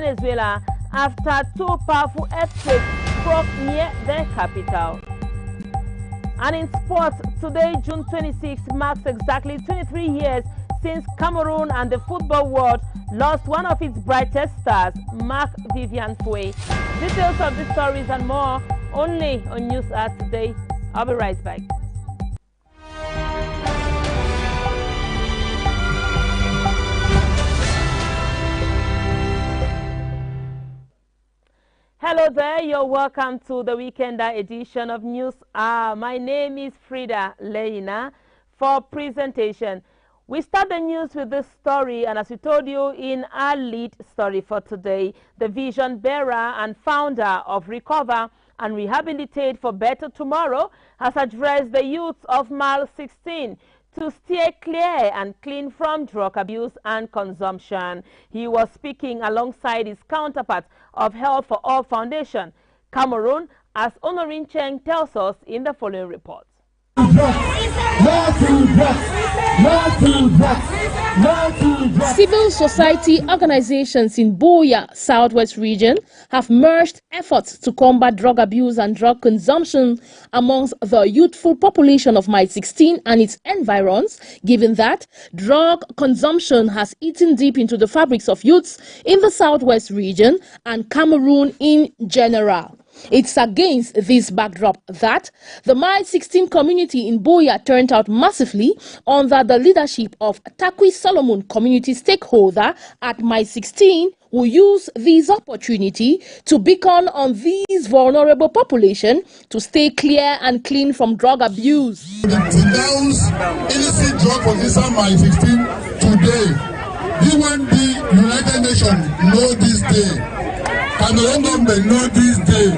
Venezuela after two powerful earthquakes struck near their capital. And in sports, today, June 26, marks exactly 23 years since Cameroon and the football world lost one of its brightest stars, Mark Vivian Foe. Details of these stories and more only on News Art today. I'll be right back. Hello there, you're welcome to the weekender edition of News Hour. My name is Frida Leina for presentation. We start the news with this story, and as we told you in our lead story for today, the vision bearer and founder of Recover and Rehabilitate for Better Tomorrow has addressed the youth of Mile 16 to steer clear and clean from drug abuse and consumption. He was speaking alongside his counterpart of Health for All Foundation, Cameroon, as Honorin Cheng tells us in the following report. Civil society organizations in Buea, Southwest region, have merged efforts to combat drug abuse and drug consumption amongst the youthful population of Mile 16 and its environs, given that drug consumption has eaten deep into the fabrics of youths in the Southwest region and Cameroon in general. It's against this backdrop that the Mile 16 community in Buea turned out massively under the leadership of Takwi Solomon, community stakeholder at Mile 16, who use this opportunity to beacon on these vulnerable population to stay clear and clean from drug abuse. Denounce illicit drug possession Mile 16 today. Even the United Nations know this day. Cameroon government know this day.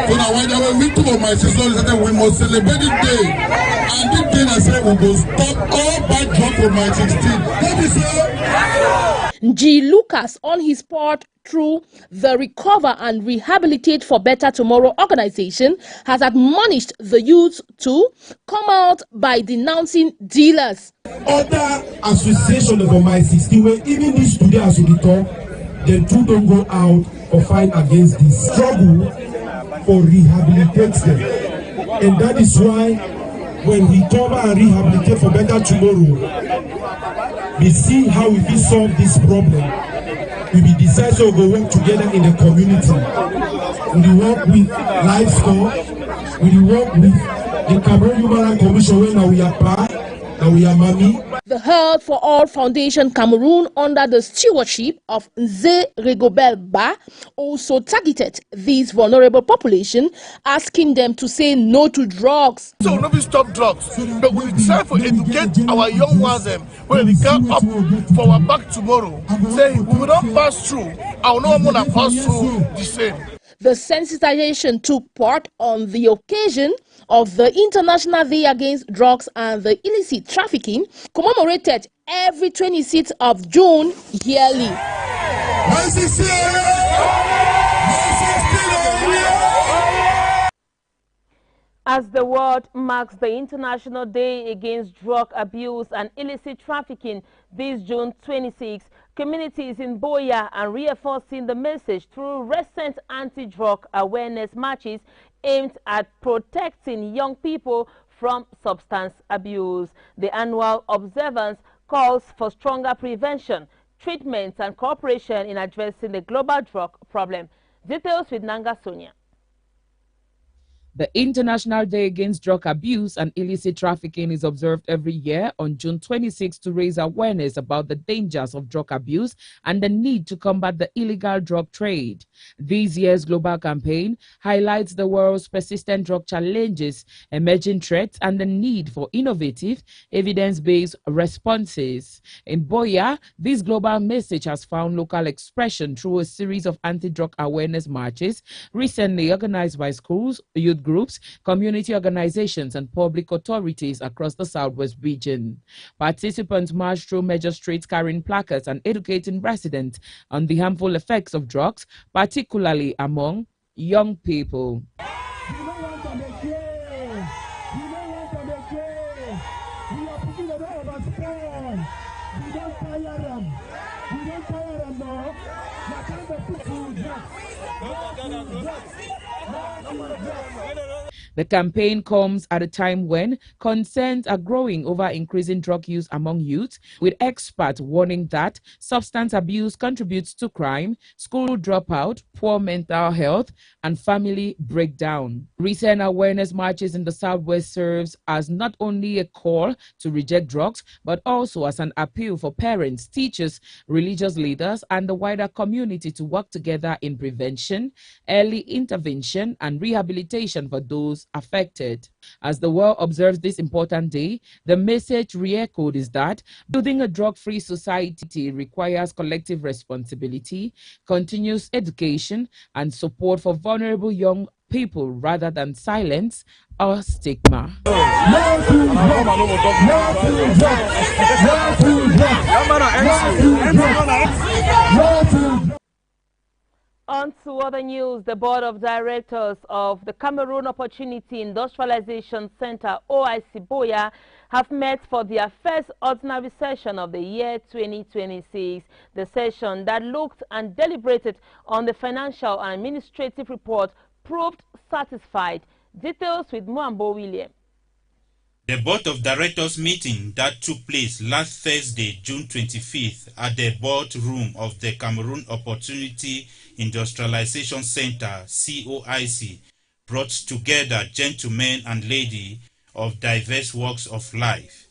So now when we talk of Mile 16, we must celebrate this day. And this day I say we will stop all bad drug from Mile 16. What is it? G. Lucas, on his part, through the Recover and Rehabilitate for Better Tomorrow organization, has admonished the youth to come out by denouncing dealers. Other associations of Mile 16, where even this today as we talk, they too don't go out or fight against this struggle for rehabilitate them. And that is why when we Recover and Rehabilitate for Better Tomorrow, we see how we can solve this problem. We will decide to go work together in the community. We will work with Livestock. We will work with the Cameroon Human Rights Commission where now we apply, now we are Mami. The Health for All Foundation Cameroon, under the stewardship of Nze Rigobert Ba, also targeted this vulnerable population, asking them to say no to drugs. So we don't stop drugs, but we try to educate our young ones when they come up for our back tomorrow. Say we don't pass through, our no one to pass through the same. The sensitization took part on the occasion of the International Day Against Drugs and the Illicit Trafficking, commemorated every 26th of June yearly. As the world marks the International Day Against Drug Abuse and Illicit Trafficking this June 26, communities in Buea are reinforcing the message through recent anti-drug awareness marches aimed at protecting young people from substance abuse. The annual observance calls for stronger prevention, treatment and cooperation in addressing the global drug problem. Details with Nanga Sonia. The International Day Against Drug Abuse and Illicit Trafficking is observed every year on June 26 to raise awareness about the dangers of drug abuse and the need to combat the illegal drug trade. This year's global campaign highlights the world's persistent drug challenges, emerging threats, and the need for innovative, evidence-based responses. In Buea, this global message has found local expression through a series of anti-drug awareness marches recently organized by schools, youth groups, community organizations, and public authorities across the Southwest region. Participants marched through major streets carrying placards and educating residents on the harmful effects of drugs, particularly among young people. The campaign comes at a time when concerns are growing over increasing drug use among youth, with experts warning that substance abuse contributes to crime, school dropout, poor mental health, and family breakdown. Recent awareness marches in the Southwest serves as not only a call to reject drugs, but also as an appeal for parents, teachers, religious leaders, and the wider community to work together in prevention, early intervention, and rehabilitation for those affected. As the world observes this important day, the message re-echoed is that building a drug-free society requires collective responsibility, continuous education, and support for vulnerable young people rather than silence or stigma. On to other news, the Board of Directors of the Cameroon Opportunity Industrialization Center, OIC Boya, have met for their first ordinary session of the year 2026. The session that looked and deliberated on the financial and administrative report proved satisfied. Details with Mwambo William. The Board of Directors meeting that took place last Thursday, June 25th, at the board room of the Cameroon Opportunity Industrialization Center, COIC, brought together gentlemen and ladies of diverse walks of life.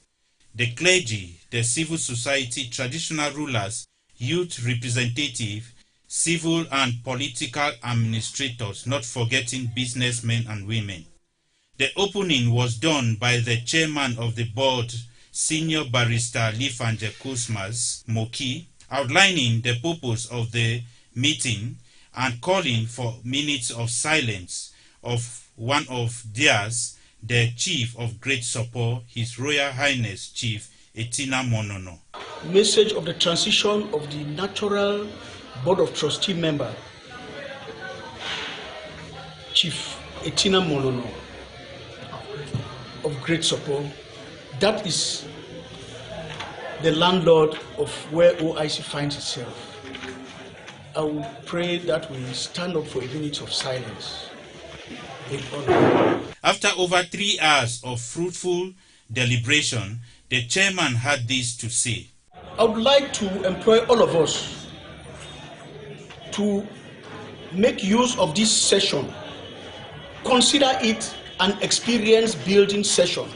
The clergy, the civil society, traditional rulers, youth representatives, civil and political administrators, not forgetting businessmen and women. The opening was done by the chairman of the board, Senior Barrister Lifanje Kusmas Moki, outlining the purpose of the meeting and calling for minutes of silence of one of theirs, the Chief of Great Support, His Royal Highness Chief Etina Monono. Message of the transition of the natural Board of Trustee member, Chief Etina Monono, of Great Support. That is the landlord of where OIC finds itself. I will pray that we stand up for a minute of silence in honor. After over 3 hours of fruitful deliberation, the chairman had this to say. I would like to employ all of us to make use of this session. Consider it an experience building session,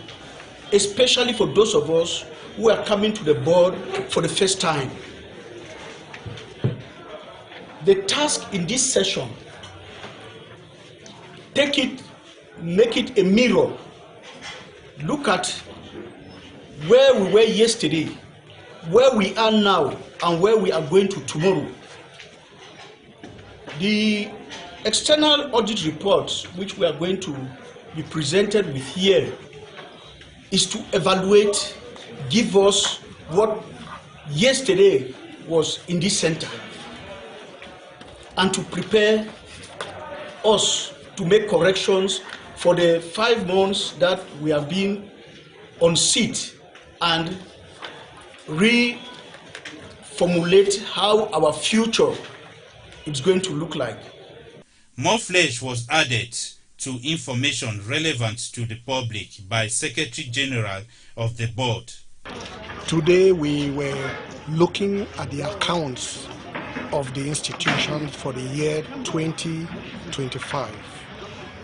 especially for those of us who are coming to the board for the first time. The task in this session, take it, make it a mirror. Look at where we were yesterday, where we are now, and where we are going to tomorrow. The external audit reports, which we are going to be presented with here, is to evaluate, give us what yesterday was in this center, and to prepare us to make corrections for the 5 months that we have been on seat and reformulate how our future is going to look like. More flesh was added to information relevant to the public by Secretary General of the board. Today we were looking at the accounts of the institution for the year 2025,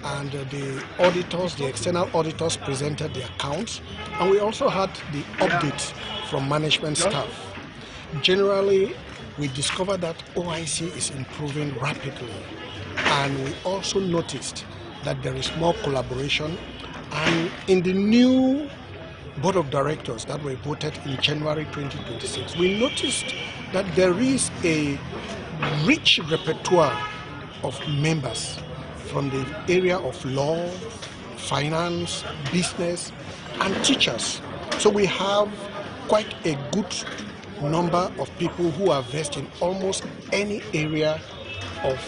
and the auditors, the external auditors, presented the accounts, and we also had the update from management staff. Generally, we discovered that OIC is improving rapidly, and we also noticed that there is more collaboration. And in the new board of directors that were voted in January 2026, we noticed that there is a rich repertoire of members from the area of law, finance, business, and teachers. So we have quite a good number of people who are versed in almost any area of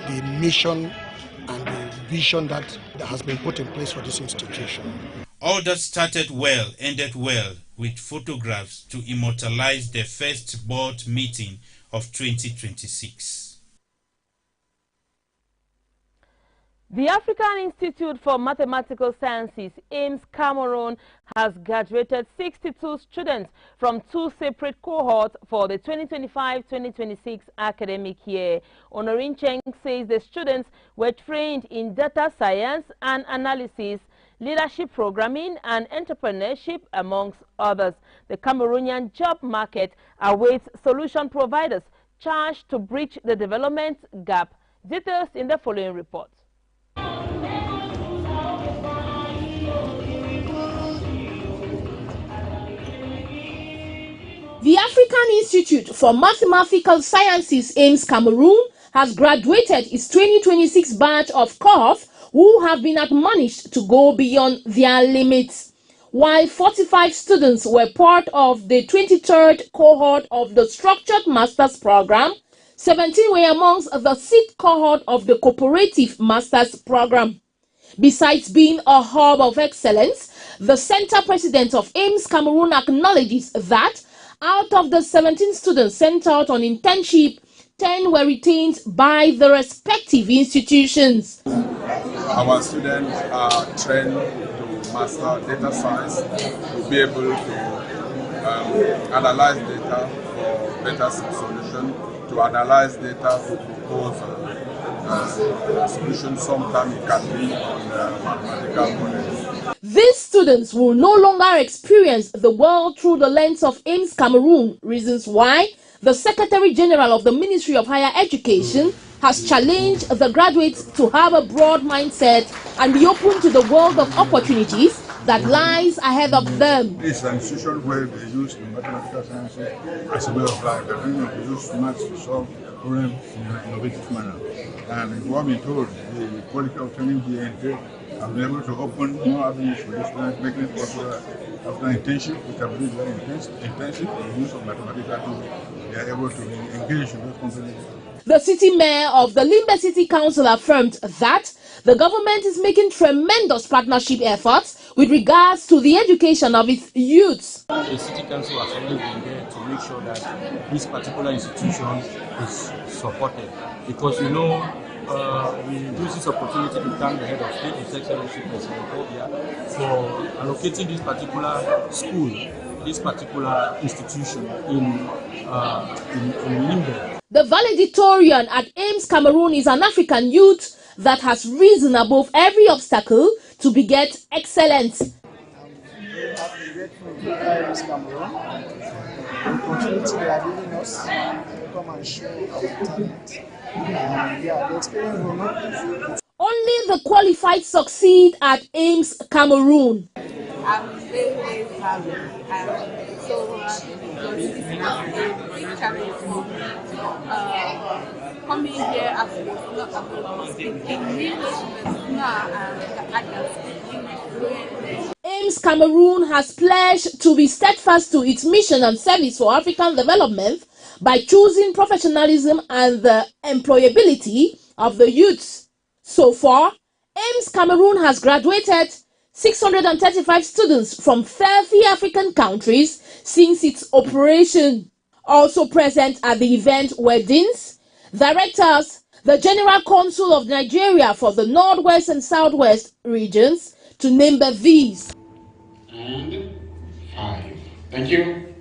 the mission and the vision that has been put in place for this institution. All that started well ended well, with photographs to immortalize the first board meeting of 2026. The African Institute for Mathematical Sciences, AIMS Cameroon, has graduated 62 students from 2 separate cohorts for the 2025-2026 academic year. Honorin Cheng says the students were trained in data science and analysis, leadership programming, and entrepreneurship, amongst others. The Cameroonian job market awaits solution providers charged to bridge the development gap. Details in the following report. The African Institute for Mathematical Sciences, AIMS Cameroon, has graduated its 2026 batch of cohorts who have been admonished to go beyond their limits. While 45 students were part of the 23rd cohort of the Structured Master's Program, 17 were amongst the 6th cohort of the Cooperative Master's Program. Besides being a hub of excellence, the center president of AIMS Cameroon acknowledges that out of the 17 students sent out on internship, 10 were retained by the respective institutions. Our students are trained to master data science, to be able to analyze data for better solution, to analyze data to propose solutions. Sometimes it can be on mathematical models. These students will no longer experience the world through the lens of AIMS Cameroon, reasons why the Secretary General of the Ministry of Higher Education has challenged the graduates to have a broad mindset and be open to the world of opportunities that lies ahead of them. It's an institution where they use the mathematical sciences as a way of life. They use maths to solve problems in an innovative manner. And what we're told, the quality of training here in trade have been able to open more avenues for this students, making it possible after internship, which I believe is very intensive in the use of mathematical tools, they are able to engage in those companies. The city mayor of the Limbe City Council affirmed that the government is making tremendous partnership efforts with regards to the education of its youths. The city council has always been there to make sure that this particular institution is supported, because we use this opportunity to thank the head of state, His Excellency President Obia, for allocating this particular school, this particular institution in Limbe. The valedictorian at AIMS Cameroon is an African youth that has risen above every obstacle to beget excellence. I'm grateful to AIMS Cameroon for the opportunity they are giving us to come and show our talent. The experience will not be easy. Only the qualified succeed at AIMS Cameroon. I'm very happy. I'm so happy because this is a big challenge for me. Coming here as not about to speak English, but now I can speak English fluently. AIMS Cameroon has pledged to be steadfast to its mission and service for African development by choosing professionalism and the employability of the youths. So far, AIMS Cameroon has graduated 635 students from 30 African countries since its operation. Also present at the event were deans, directors, the General Consul of Nigeria for the Northwest and Southwest regions, to name but these. And 5. Thank you.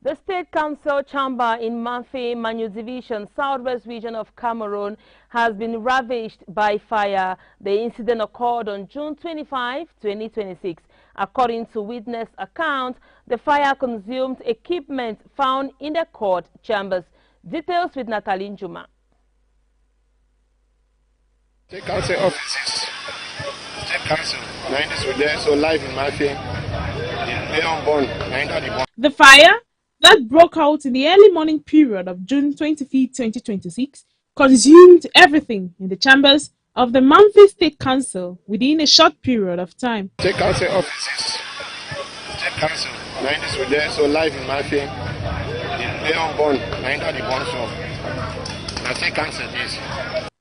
The State Council chamber in Manfe, Manu Division, Southwest region of Cameroon, has been ravaged by fire. The incident occurred on June 25, 2026. According to witness account, the fire consumed equipment found in the court chambers. Details with Natalie Njuma. State Council offices. State Council. 90s were there, so live in Manfe. The fire that broke out in the early morning period of June 25, 2026, consumed everything in the chambers of the Manfe State Council within a short period of time. State Council offices. State Council. 90s were there, so live in Manfe. State Council is.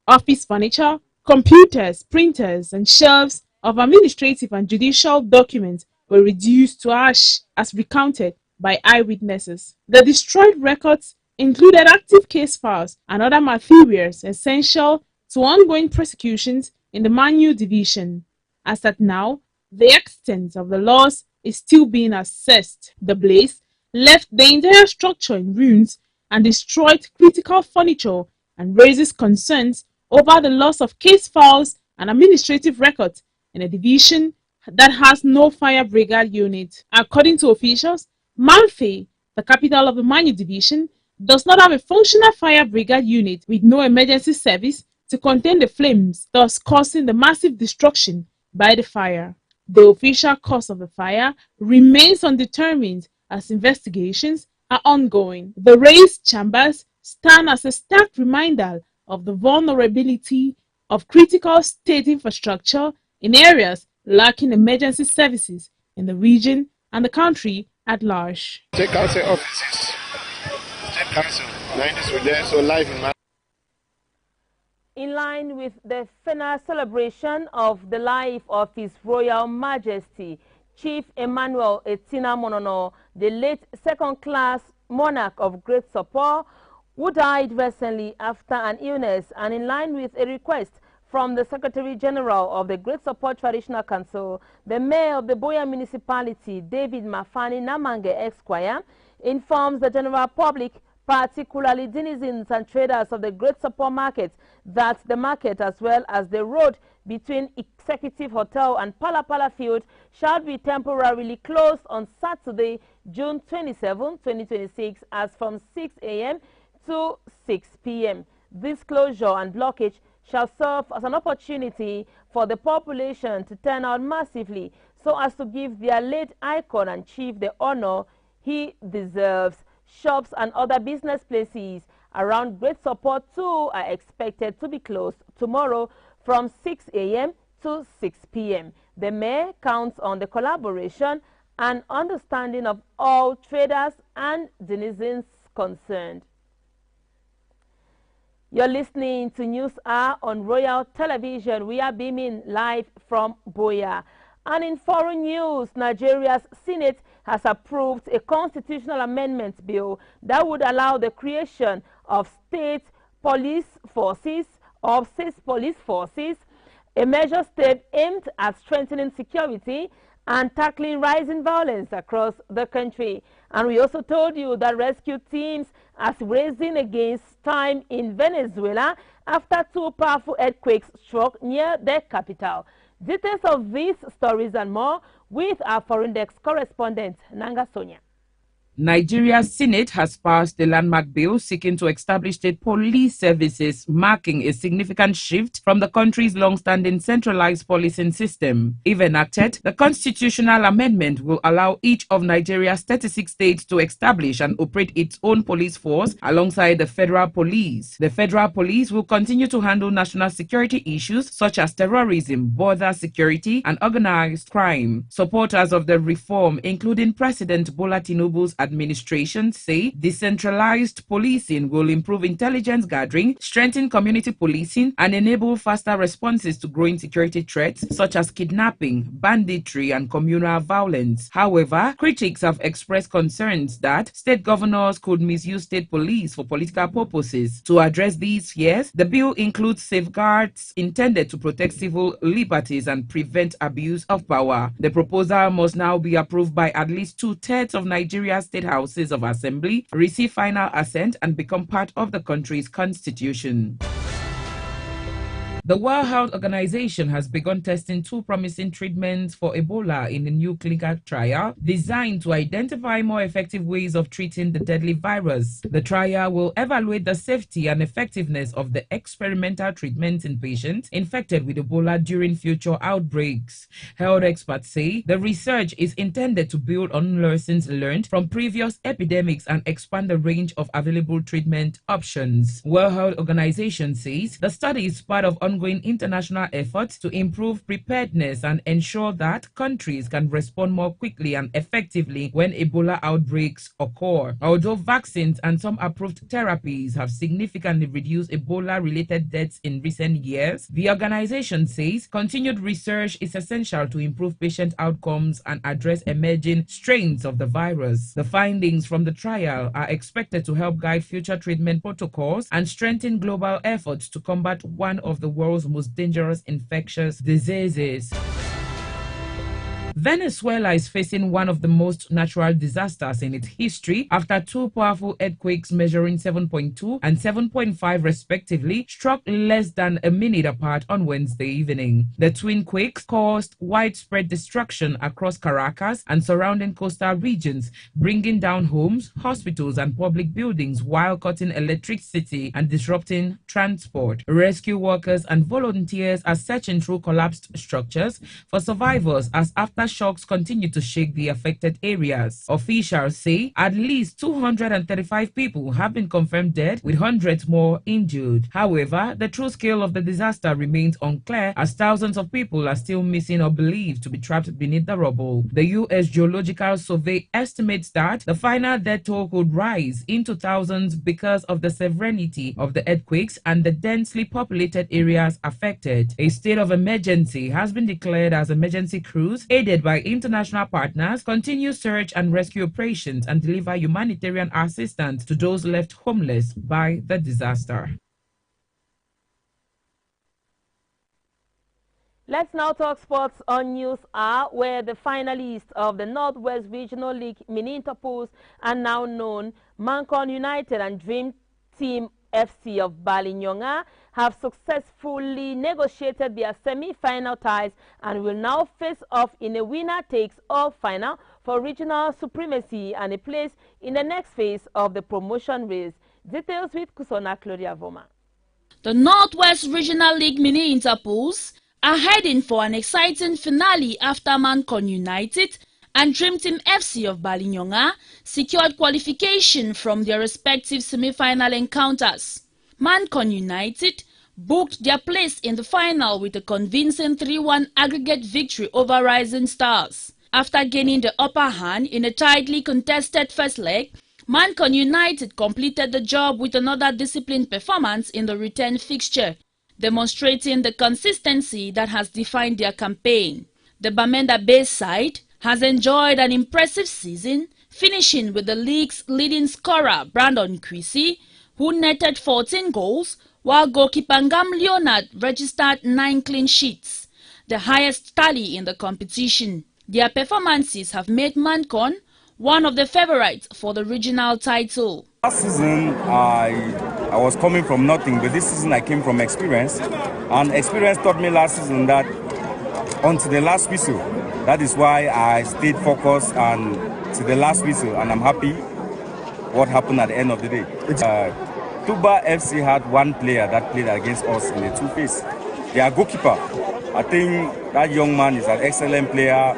Office furniture, computers, printers, and shelves of administrative and judicial documents were reduced to ash as recounted by eyewitnesses. The destroyed records included active case files and other materials essential to ongoing prosecutions in the Manu division. As at now, the extent of the loss is still being assessed. The blaze left the entire structure in ruins and destroyed critical furniture and raises concerns over the loss of case files and administrative records in a division that has no fire brigade unit. According to officials, Manfe, the capital of the Manu division, does not have a functional fire brigade unit with no emergency service to contain the flames, thus causing the massive destruction by the fire. The official cause of the fire remains undetermined as investigations are ongoing. The raised chambers stand as a stark reminder of the vulnerability of critical state infrastructure in areas lacking emergency services in the region and the country at large. State council offices, state council, 90s were there, so live in In line with the final celebration of the life of His Royal Majesty, Chief Emmanuel Etina Monono, the late second-class monarch of Great Support, who died recently after an illness, and in line with a request from the Secretary General of the Great Support Traditional Council, the Mayor of the Boya Municipality, David Mafani Namange Esquire, informs the general public, particularly denizens and traders of the Great Support Market, that the market as well as the road between Executive Hotel and Pala Field shall be temporarily closed on Saturday, June 27, 2026, as from 6 a.m. to 6 p.m. This closure and blockage shall serve as an opportunity for the population to turn out massively so as to give their late icon and chief the honor he deserves. Shops and other business places around Great Support too are expected to be closed tomorrow from 6 a.m. to 6 p.m. The mayor counts on the collaboration and understanding of all traders and denizens concerned. You're listening to News Hour on Royal Television. We are beaming live from Boya. And in foreign news, Nigeria's Senate has approved a constitutional amendment bill that would allow the creation of state police forces, a measure step aimed at strengthening security and tackling rising violence across the country. And we also told you that rescue teams are racing against time in Venezuela after two powerful earthquakes struck near their capital. Details of these stories and more with our foreign desk correspondent, Nanga Sonia. Nigeria's Senate has passed the landmark bill seeking to establish state police services, marking a significant shift from the country's long-standing centralized policing system. If enacted, the constitutional amendment will allow each of Nigeria's 36 states to establish and operate its own police force alongside the federal police. The federal police will continue to handle national security issues such as terrorism, border security, and organized crime. Supporters of the reform, including President Bola Tinubu's administration, say decentralized policing will improve intelligence gathering, strengthen community policing, and enable faster responses to growing security threats such as kidnapping, banditry, and communal violence. However, critics have expressed concerns that state governors could misuse state police for political purposes. To address these fears, the bill includes safeguards intended to protect civil liberties and prevent abuse of power. The proposal must now be approved by at least 2/3 of Nigeria's state houses of assembly, receive final assent, and become part of the country's constitution. The World Health Organization has begun testing two promising treatments for Ebola in a new clinical trial designed to identify more effective ways of treating the deadly virus. The trial will evaluate the safety and effectiveness of the experimental treatments in patients infected with Ebola during future outbreaks. Health experts say the research is intended to build on lessons learned from previous epidemics and expand the range of available treatment options. World Health Organization says the study is part of ongoing ongoing international efforts to improve preparedness and ensure that countries can respond more quickly and effectively when Ebola outbreaks occur. Although vaccines and some approved therapies have significantly reduced Ebola-related deaths in recent years, the organization says continued research is essential to improve patient outcomes and address emerging strains of the virus. The findings from the trial are expected to help guide future treatment protocols and strengthen global efforts to combat one of the world's most dangerous infectious diseases. Venezuela is facing one of the most natural disasters in its history after two powerful earthquakes measuring 7.2 and 7.5 respectively struck less than a minute apart on Wednesday evening. The twin quakes caused widespread destruction across Caracas and surrounding coastal regions, bringing down homes, hospitals, and public buildings while cutting electricity and disrupting transport. Rescue workers and volunteers are searching through collapsed structures for survivors as aftershocks continue to shake the affected areas. Officials say at least 235 people have been confirmed dead, with hundreds more injured. However, the true scale of the disaster remains unclear as thousands of people are still missing or believed to be trapped beneath the rubble. The U.S. Geological Survey estimates that the final death toll could rise into thousands because of the severity of the earthquakes and the densely populated areas affected. A state of emergency has been declared as emergency crews, aided by international partners, continue search and rescue operations and deliver humanitarian assistance to those left homeless by the disaster. Let's now talk sports on News Hour, where the finalists of the Northwest Regional League mini interpools are now known. Mancon United and Dream Team FC of Balinyonga have successfully negotiated their semi-final ties and will now face off in a winner-takes-all final for regional supremacy and a place in the next phase of the promotion race. Details with Kusona Claudia Voma. The Northwest Regional League mini interpools are heading for an exciting finale after Mancon United and Dream Team FC of Balinyonga secured qualification from their respective semi-final encounters. Mancon United booked their place in the final with a convincing 3-1 aggregate victory over Rising Stars. After gaining the upper hand in a tightly contested first leg, Mancon United completed the job with another disciplined performance in the return fixture, demonstrating the consistency that has defined their campaign. The Bamenda-based side has enjoyed an impressive season, finishing with the league's leading scorer Brandon Kwesi, who netted 14 goals, while goalkeeper Ngam Leonard registered 9 clean sheets, the highest tally in the competition. Their performances have made Mancon one of the favorites for the regional title. Last season, I was coming from nothing, but this season I came from experience. And experience taught me last season that until the last whistle, that is why I stayed focused and to the last whistle, and I'm happy what happened at the end of the day. Tuba FC had one player that played against us in the two-face. Their goalkeeper, I think that young man is an excellent player.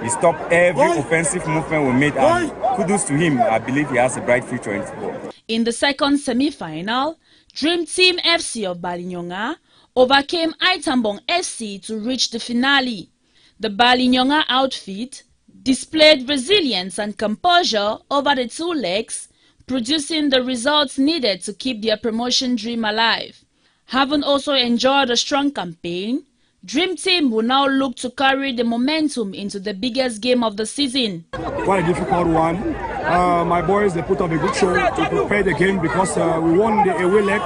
He stopped every offensive movement we made, and kudos to him. I believe he has a bright future in football. In the second semi-final, Dream Team FC of Balinyonga overcame Aitambong FC to reach the finale. The Balinyonga outfit displayed resilience and composure over the two legs, producing the results needed to keep their promotion dream alive. Having also enjoyed a strong campaign, Dream Team will now look to carry the momentum into the biggest game of the season. Quite a difficult one. My boys, they put up a good show to prepare the game because we won the away leg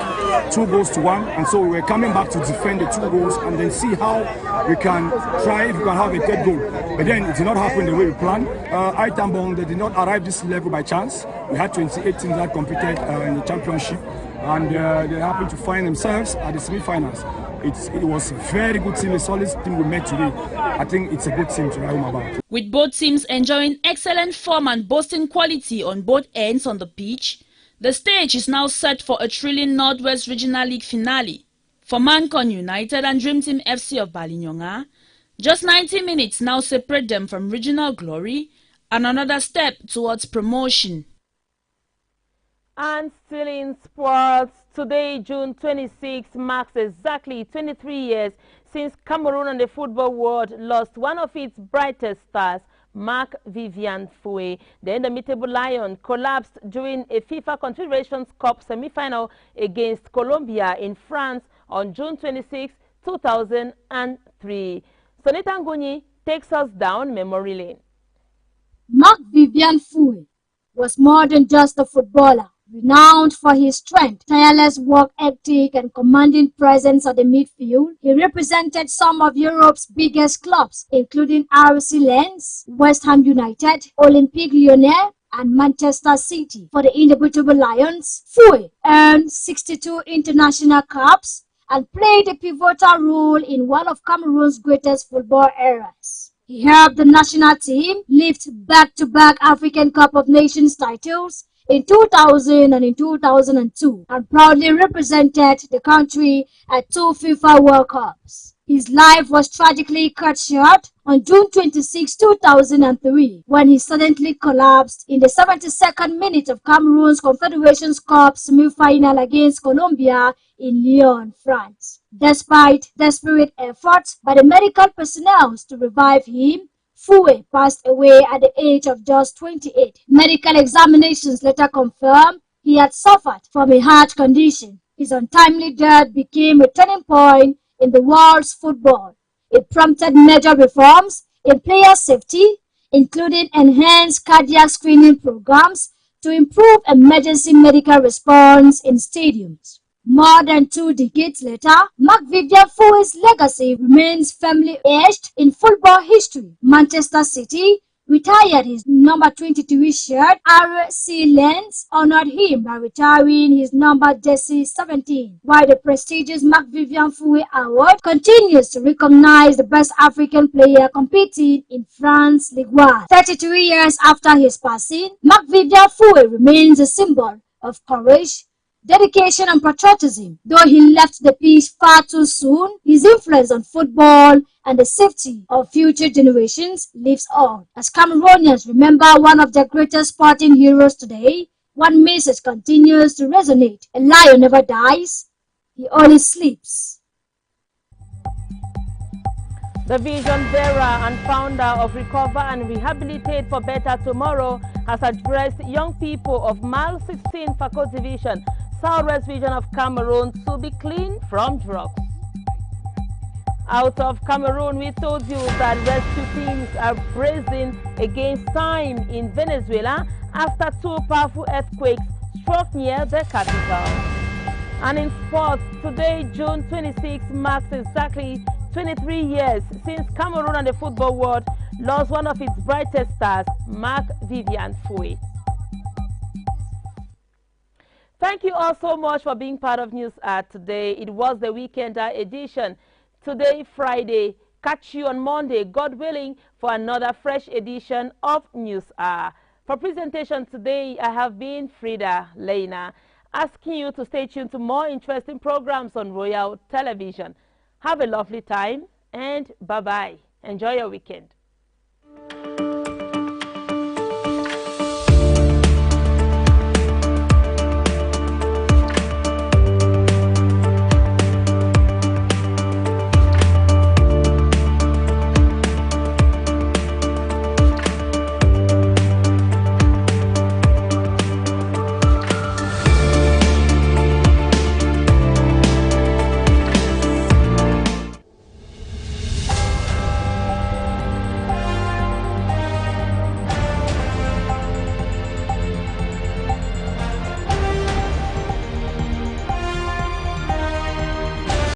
2-1, and so we were coming back to defend the 2 goals and then see how we can try if we can have a third goal. But then it did not happen the way we planned. Aitambong, they did not arrive this level by chance. We had 28 teams that competed in the championship, and they happened to find themselves at the semi-finals. It was a very good team, a solid team we met today. I think it's a good team to write home about. With both teams enjoying excellent form and boasting quality on both ends on the pitch, the stage is now set for a thrilling Northwest Regional League finale. For Mancon United and Dream Team FC of Balinyonga, just 90 minutes now separate them from regional glory and another step towards promotion. And still in sports, Today, June 26, marks exactly 23 years since Cameroon and the football world lost one of its brightest stars, Marc Vivian Foe. The indomitable Lion collapsed during a FIFA Confederations Cup semi-final against Colombia in France on June 26, 2003. Sonita Nguni takes us down memory lane. Marc Vivian Foe was more than just a footballer. Renowned for his strength, tireless work ethic, and commanding presence at the midfield, he represented some of Europe's biggest clubs, including RC Lens, West Ham United, Olympique Lyonnais, and Manchester City. For the indomitable Lions, Foe earned 62 international caps and played a pivotal role in one of Cameroon's greatest football eras. He helped the national team lift back-to-back African Cup of Nations titles in 2000 and in 2002, and proudly represented the country at 2 FIFA World Cups. His life was tragically cut short on June 26, 2003, when he suddenly collapsed in the 72nd minute of Cameroon's Confederations Cup semi-final against Colombia in Lyon, France. Despite desperate efforts by the medical personnel to revive him, Foe passed away at the age of just 28. Medical examinations later confirmed he had suffered from a heart condition. His untimely death became a turning point in the world's football. It prompted major reforms in player safety, including enhanced cardiac screening programs to improve emergency medical response in stadiums. More than 2 decades later, Marc Vivian Foe's legacy remains firmly etched in football history. Manchester City retired his number 23 shirt. RC Lens honored him by retiring his number jersey 17, while the prestigious Marc Vivian Foe Award continues to recognize the best African player competing in France Ligue 1. 33 years after his passing, Marc Vivian Foe remains a symbol of courage, dedication, and patriotism. Though he left the pitch far too soon, his influence on football and the safety of future generations lives on. As Cameroonians remember one of their greatest sporting heroes today, one message continues to resonate: a lion never dies, he only sleeps. The vision bearer and founder of Recover and Rehabilitate for Better Tomorrow has addressed young people of Mile 16 Fakot Division, Southwest Region of Cameroon, to be clean from drugs. Out of Cameroon, we told you that rescue teams are bracing against time in Venezuela after 2 powerful earthquakes struck near the capital. And in sports, today, June 26, marks exactly 23 years since Cameroon and the football world lost one of its brightest stars, Marc Vivian Foe. Thank you all so much for being part of News Hour today. It was the weekender edition. Today, Friday. Catch you on Monday, God willing, for another fresh edition of News Hour. For presentation today, I have been Frida Leina, asking you to stay tuned to more interesting programs on Royal Television. Have a lovely time and bye-bye. Enjoy your weekend.